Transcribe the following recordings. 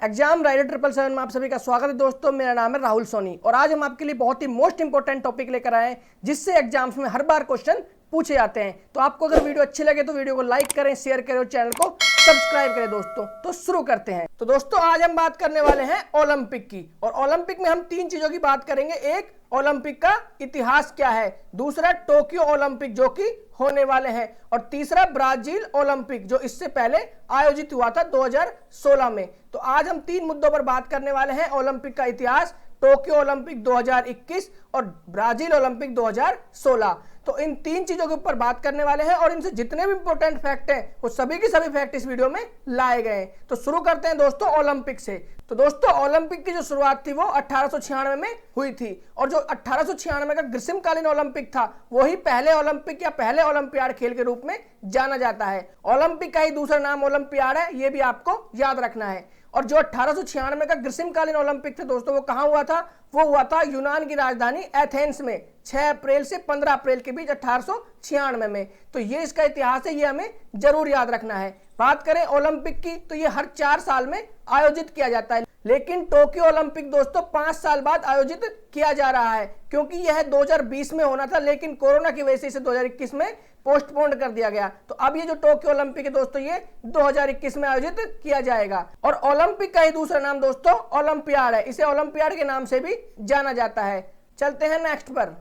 Exam rider 777 में आप सभी का स्वागत है दोस्तों। मेरा नाम है राहुल सोनी और आज हम आपके लिए बहुत ही मोस्ट इंपोर्टेंट टॉपिक लेकर आए हैं जिससे एग्जाम्स में हर बार क्वेश्चन पूछे जाते हैं। तो आपको अगर वीडियो अच्छी लगे तो वीडियो को लाइक करें, शेयर करें और चैनल को सब्सक्राइब करें दोस्तों। तो शुरू करते हैं। तो दोस्तों आज हम बात करने वाले हैं ओलंपिक की, और ओलंपिक में हम तीन चीजों की बात करेंगे। एक, ओलंपिक का इतिहास क्या है, दूसरा टोक्यो ओलंपिक जो कि होने वाले हैं, और तीसरा ब्राजील ओलंपिक जो इससे पहले आयोजित हुआ था 2016 में। तो आज हम तीन मुद्दों पर बात करने वाले हैं। ओलंपिक का इतिहास, टोक्यो ओलंपिक 2021 और ब्राजील ओलंपिक 2016। तो इन तीन चीजों के ऊपर बात करने वाले हैं और इनसे जितने भी इंपॉर्टेंट फैक्ट हैं वो सभी के सभी फैक्ट इस वीडियो में लाए गए हैं। तो शुरू करते हैं दोस्तों ओलंपिक से। तो दोस्तों ओलंपिक की जो शुरुआत थी वो 1896 में हुई थी, और जो 1896 का ग्रीष्मकालीन ओलंपिक था वही पहले ओलंपिक या पहले ओलंपियाड खेल के रूप में जाना जाता है। ओलंपिक का ही दूसरा नाम ओलंपियाड है, ये भी आपको याद रखना है। और जो 1896 का ग्रीष्मकालीन ओलंपिक था दोस्तों वो कहां हुआ था? वो हुआ था यूनान की राजधानी एथेंस में 6 अप्रैल से 15 अप्रैल के बीच 1896 में। तो ये इसका इतिहास है, ये हमें जरूर याद रखना है। बात करें ओलंपिक की तो ये हर 4 साल में आयोजित किया जाता है, लेकिन टोक्यो ओलंपिक दोस्तों 5 साल बाद आयोजित किया जा रहा है, क्योंकि यह 2020 में होना था लेकिन कोरोना की वजह से इसे 2021 में पोस्टपोन्ड कर दिया गया। तो अब ये जो टोक्यो ओलंपिक है दोस्तों ये 2021 में आयोजित किया जाएगा। और ओलंपिक का ही दूसरा नाम दोस्तों ओलंपियाड है, इसे ओलंपियाड के नाम से भी जाना जाता है। चलते हैं नेक्स्ट पर।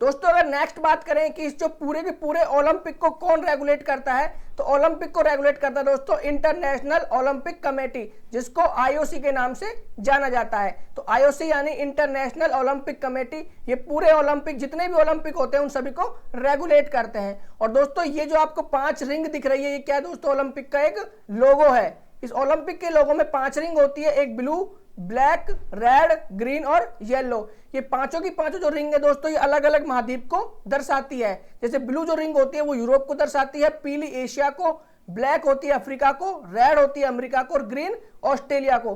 दोस्तों अगर नेक्स्ट बात करें कि इस जो पूरे के पूरे ओलंपिक को कौन रेगुलेट करता है, तो ओलंपिक को रेगुलेट करता है दोस्तों इंटरनेशनल ओलंपिक कमेटी, जिसको आईओसी के नाम से जाना जाता है। तो आईओसी यानी इंटरनेशनल ओलंपिक कमेटी, ये पूरे ओलंपिक जितने भी ओलंपिक होते हैं उन सभी को रेगुलेट करते हैं। और दोस्तों ये जो आपको 5 रिंग दिख रही है ये क्या है दोस्तों? ओलंपिक का एक लोगो है। इस ओलंपिक के लोगो में 5 रिंग होती है, एक ब्लू, ब्लैक, रेड, ग्रीन और येलो। ये पांचों की पांचों जो रिंग है दोस्तों ये अलग अलग महाद्वीप को दर्शाती है। जैसे ब्लू जो रिंग होती है वो यूरोप को दर्शाती है, पीली एशिया को, ब्लैक होती है अफ्रीका को, रेड होती है अमेरिका को और ग्रीन ऑस्ट्रेलिया को।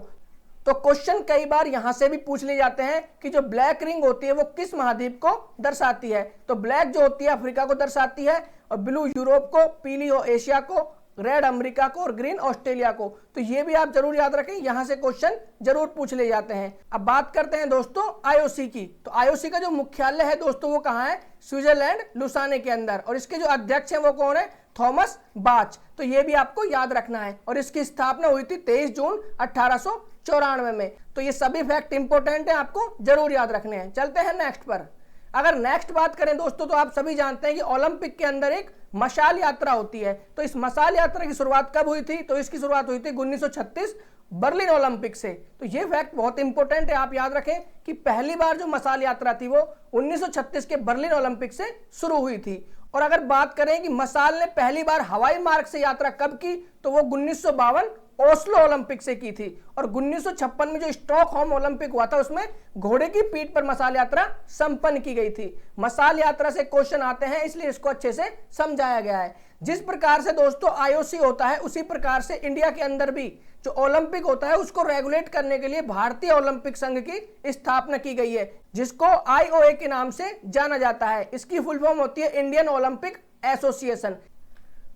तो क्वेश्चन कई बार यहां से भी पूछ लिए जाते हैं कि जो ब्लैक रिंग होती है वो किस महाद्वीप को दर्शाती है। तो ब्लैक जो होती है अफ्रीका को दर्शाती है, और ब्लू यूरोप को, पीली एशिया को, रेड अमेरिका को और ग्रीन ऑस्ट्रेलिया को। तो ये भी आप जरूर याद रखें, यहां से क्वेश्चन जरूर पूछ ले जाते हैं। अब बात करते हैं दोस्तों आईओसी की। तो आईओसी का जो मुख्यालय है दोस्तों वो कहां है? स्विट्जरलैंड लुसाने के अंदर, और इसके जो अध्यक्ष हैं वो कौन है? थॉमस बाच। तो ये भी आपको याद रखना है। और इसकी स्थापना हुई थी 23 जून 1894 में। तो ये सभी फैक्ट इंपोर्टेंट है, आपको जरूर याद रखने हैं। चलते हैं नेक्स्ट पर। अगर नेक्स्ट बात करें दोस्तों तो आप सभी जानते हैं कि ओलंपिक के अंदर एक मशाल यात्रा होती है। तो इस मशाल यात्रा की शुरुआत कब हुई थी? तो इसकी शुरुआत हुई थी 1936 बर्लिन ओलंपिक से। तो ये फैक्ट बहुत इंपॉर्टेंट है, आप याद रखें कि पहली बार जो मशाल यात्रा थी वो 1936 के बर्लिन ओलंपिक से शुरू हुई थी। और अगर बात करें कि मशाल ने पहली बार हवाई मार्ग से यात्रा कब की, तो वो 1952 ओस्लो ओलंपिक से की थी। और 1956 में जो स्टॉकहोम ओलंपिक हुआ था उसमें घोड़े की पीठ पर मशाल यात्रा संपन्न की गई थी। मशाल यात्रा से क्वेश्चन आते हैं इसलिए इसको अच्छे से समझाया गया है। जिस प्रकार से दोस्तों आईओसी होता है उसी प्रकार से इंडिया के अंदर भी जो ओलंपिक होता है उसको रेगुलेट करने के लिए भारतीय ओलंपिक संघ की स्थापना की गई है, जिसको आईओए के नाम से जाना जाता है। इसकी फुल फॉर्म होती है इंडियन ओलंपिक एसोसिएशन।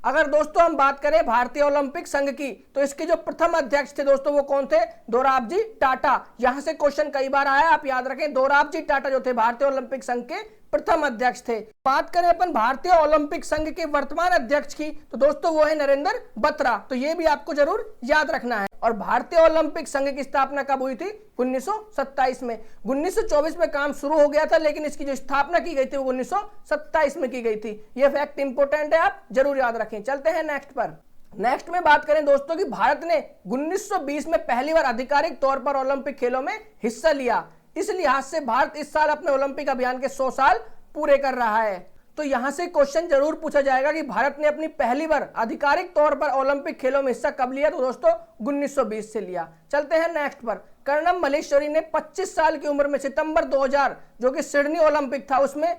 अगर दोस्तों हम बात करें भारतीय ओलंपिक संघ की तो इसके जो प्रथम अध्यक्ष थे दोस्तों वो कौन थे? दोराबजी टाटा। यहां से क्वेश्चन कई बार आया, आप याद रखें। दोराबजी टाटा जो थे भारतीय ओलंपिक संघ के प्रथम अध्यक्ष थे। बात करें अपन भारतीय ओलंपिक संघ के वर्तमान अध्यक्ष की तो दोस्तों वो है नरेंद्र बत्रा। तो ये भी आपको जरूर याद रखना है। और भारतीय ओलंपिक संघ की स्थापना कब हुई थी? 1927 में। 1924 में काम शुरू हो गया था लेकिन इसकी जो स्थापना की गई थी वो 1927 में की गई थी। ये फैक्ट इंपोर्टेंट है, आप जरूर याद रखें। चलते हैं नेक्स्ट पर। नेक्स्ट में बात करें दोस्तों कि भारत ने 1920 में पहली बार आधिकारिक तौर पर ओलंपिक खेलों में हिस्सा लिया। इस लिहाज से भारत इस साल अपने ओलंपिक अभियान के 100 साल पूरे कर रहा है। तो यहां से क्वेश्चन जरूर पूछा जाएगा कि भारत ने अपनी पहली बार आधिकारिक तौर पर ओलंपिक खेलों में हिस्सा कब लिया? तो दोस्तों 1920 से लिया। चलते हैं नेक्स्ट पर। कर्णम मल्लेश्वरी ने 25 साल की उम्र में सितंबर 2000 जो कि सिडनी ओलंपिक था उसमें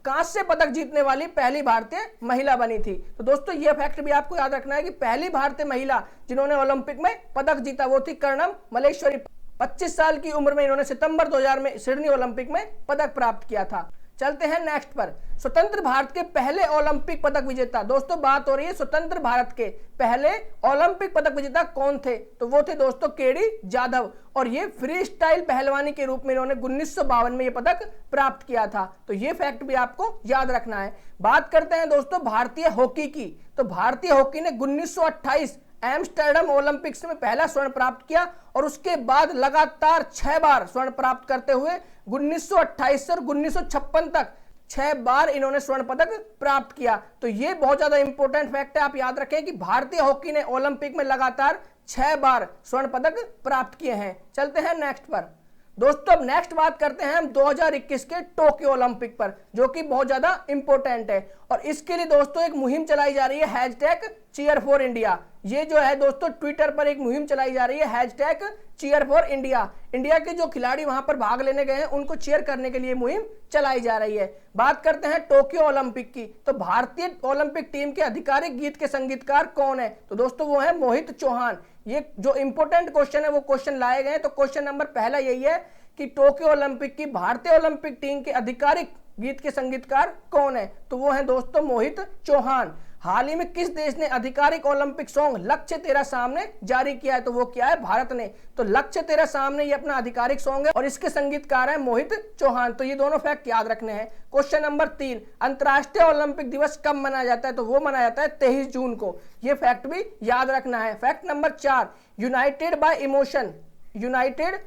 कांस्य पदक जीतने वाली पहली भारतीय महिला बनी थी। तो दोस्तों यह फैक्ट भी आपको याद रखना है कि पहली भारतीय महिला जिन्होंने ओलंपिक में पदक जीता वो थी कर्णम मल्लेश्वरी। 25 साल की उम्र में इन्होंने सितंबर 2000 में सिडनी ओलंपिक में पदक प्राप्त किया था। चलते हैं नेक्स्ट पर। स्वतंत्र भारत के पहले ओलंपिक पदक विजेता, दोस्तों बात हो रही है स्वतंत्र भारत के पहले ओलंपिक पदक विजेता कौन थे, तो वो थे दोस्तों केडी जाधव, और ये फ्री स्टाइल पहलवानी के रूप में इन्होंने 1952 में ये पदक प्राप्त किया था। तो ये फैक्ट भी आपको याद रखना है। बात करते हैं दोस्तों भारतीय हॉकी की, तो भारतीय हॉकी ने 1928 एम्स्टर्डम ओलंपिक्स में पहला स्वर्ण प्राप्त किया और उसके बाद लगातार 6 बार स्वर्ण प्राप्त करते हुए 1928 से 1956 तक 6 बार इन्होंने स्वर्ण पदक प्राप्त किया। तो ये बहुत ज्यादा इंपॉर्टेंट फैक्ट है, आप याद रखें कि भारतीय हॉकी ने ओलंपिक में लगातार 6 बार स्वर्ण पदक प्राप्त किए हैं। चलते हैं नेक्स्ट पर। दोस्तों अब नेक्स्ट बात करते हैं हम 2021 के टोक्यो ओलंपिक पर, जो कि बहुत ज्यादा इंपॉर्टेंट है, और इसके लिए दोस्तों एक मुहिम चलाई जा रही है हैशटैग चीयर फॉर इंडिया। ये जो है दोस्तों ट्विटर पर एक मुहिम चलाई जा रही है hashtag cheer for India. India के जो खिलाड़ी वहां पर भाग लेने गए हैं उनको चीयर करने के लिए मुहिम चलाई जा रही है। बात करते हैं टोक्यो ओलंपिक की, तो भारतीय ओलंपिक टीम के आधिकारिक गीत के संगीतकार कौन है, तो दोस्तों वो है मोहित चौहान। ये जो इंपॉर्टेंट क्वेश्चन है वो क्वेश्चन लाए गए, तो क्वेश्चन नंबर पहला यही है कि टोक्यो ओलंपिक की भारतीय ओलंपिक टीम के आधिकारिक गीत के संगीतकार कौन है, तो वो है दोस्तों मोहित चौहान। हाल ही में किस देश ने आधिकारिक ओलंपिक सॉन्ग लक्ष्य तेरा सामने जारी किया है, तो वो क्या है, भारत ने। तो लक्ष्य तेरा सामने ये अपना आधिकारिक सॉन्ग है और इसके संगीतकार है मोहित चौहान। तो ये दोनों फैक्ट याद रखने हैं। क्वेश्चन नंबर 3, अंतर्राष्ट्रीय ओलंपिक दिवस कब मनाया जाता है, तो वो मनाया जाता है 23 जून को। ये फैक्ट भी याद रखना है। Fact number 4, United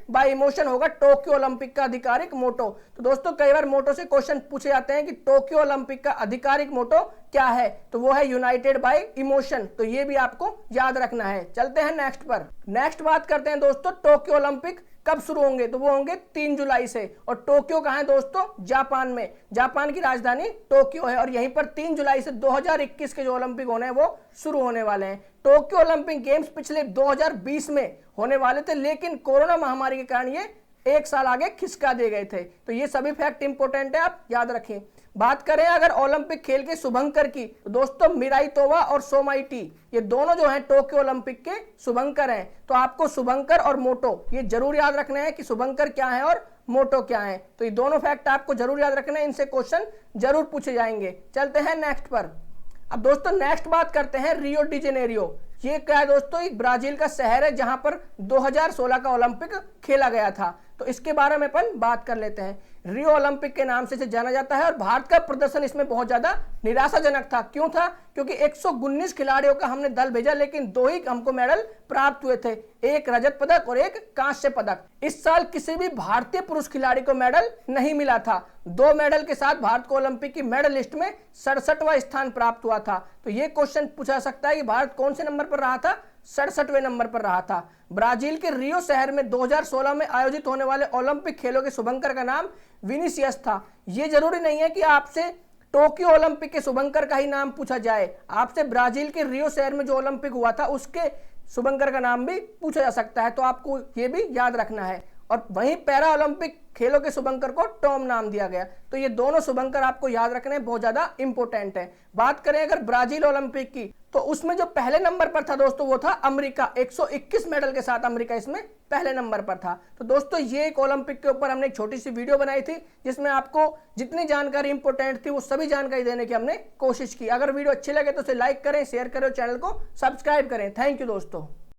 bye emotion होगा टोक्यो ओलंपिक का आधिकारिक मोटो। तो दोस्तों कई बार मोटो से क्वेश्चन पूछे जाते हैं कि टोक्यो ओलंपिक का आधिकारिक मोटो क्या है, तो वो है यूनाइटेड बाय इमोशन। तो ये भी आपको याद रखना है। चलते हैं नेक्स्ट पर। नेक्स्ट बात करते हैं दोस्तों टोक्यो ओलंपिक कब शुरू होंगे, तो वो होंगे 3 जुलाई से। और टोक्यो कहाँ है दोस्तों, जापान में। जापान की राजधानी टोक्यो है और यहीं पर 3 जुलाई से 2021 के जो ओलंपिक होने हैं वो शुरू होने वाले हैं। टोक्यो ओलंपिक गेम्स पिछले 2020 में होने वाले थे, लेकिन कोरोना महामारी के कारण ये 1 साल आगे खिसका दिए गए थे। तो ये सभी फैक्ट इंपोर्टेंट है, आप याद रखें। बात करें अगर ओलंपिक खेल के शुभंकर की, तो दोस्तों मिराई तोवा और सोमाइटी ये दोनों जो हैं टोक्यो ओलंपिक के शुभंकर हैं। तो आपको शुभंकर और मोटो ये जरूर याद रखना है कि शुभंकर क्या है और मोटो क्या है। तो ये दोनों फैक्ट आपको जरूर याद रखना है, इनसे क्वेश्चन जरूर पूछे जाएंगे। चलते हैं नेक्स्ट पर। अब दोस्तों नेक्स्ट बात करते हैं रियो डी जेनेरियो। ये क्या है दोस्तों, एक ब्राजील का शहर है जहां पर 2016 का ओलंपिक खेला गया था। तो इसके बारे में अपन बात कर लेते हैं। रियो ओलंपिक के नाम से इसे जाना जाता है और भारत का प्रदर्शन इसमें बहुत ज्यादा निराशाजनक था। क्यों था, क्योंकि 119 खिलाड़ियों का हमने दल भेजा, लेकिन 2 ही हमको मेडल प्राप्त हुए थे, 1 रजत पदक और 1 कांस्य पदक। इस साल किसी भी भारतीय पुरुष खिलाड़ी को मेडल नहीं मिला था। 2 मेडल के साथ भारत को ओलंपिक की मेडल लिस्ट में 67वां स्थान प्राप्त हुआ था। तो ये क्वेश्चन पूछा सकता है कि भारत कौन से नंबर पर रहा था, 67वें नंबर पर रहा था। ब्राजील के रियो शहर में 2016 में आयोजित होने वाले ओलंपिक खेलों के शुभंकर का नाम विनीसियस था। यह जरूरी नहीं है कि आपसे टोक्यो ओलंपिक के शुभंकर का ही नाम पूछा जाए, आपसे ब्राजील के रियो शहर में जो ओलंपिक हुआ था उसके शुभंकर का नाम भी पूछा जा सकता है। तो आपको ये भी याद रखना है। और वहीं पैरा ओलंपिक खेलों के शुभंकर को टॉम नाम दिया गया। तो ये दोनों शुभंकर आपको याद रखने बहुत ज्यादा इंपॉर्टेंट है। बात करें अगर ब्राजील ओलंपिक की, तो उसमें जो पहले नंबर पर था दोस्तों वो था अमेरिका। 121 मेडल के साथ अमेरिका इसमें पहले नंबर पर था। तो दोस्तों ये एक ओलंपिक के ऊपर हमने एक छोटी सी वीडियो बनाई थी जिसमें आपको जितनी जानकारी इंपॉर्टेंट थी वो सभी जानकारी देने की हमने कोशिश की। अगर वीडियो अच्छी लगे तो उसे लाइक करें, शेयर करें और चैनल को सब्सक्राइब करें। थैंक यू दोस्तों।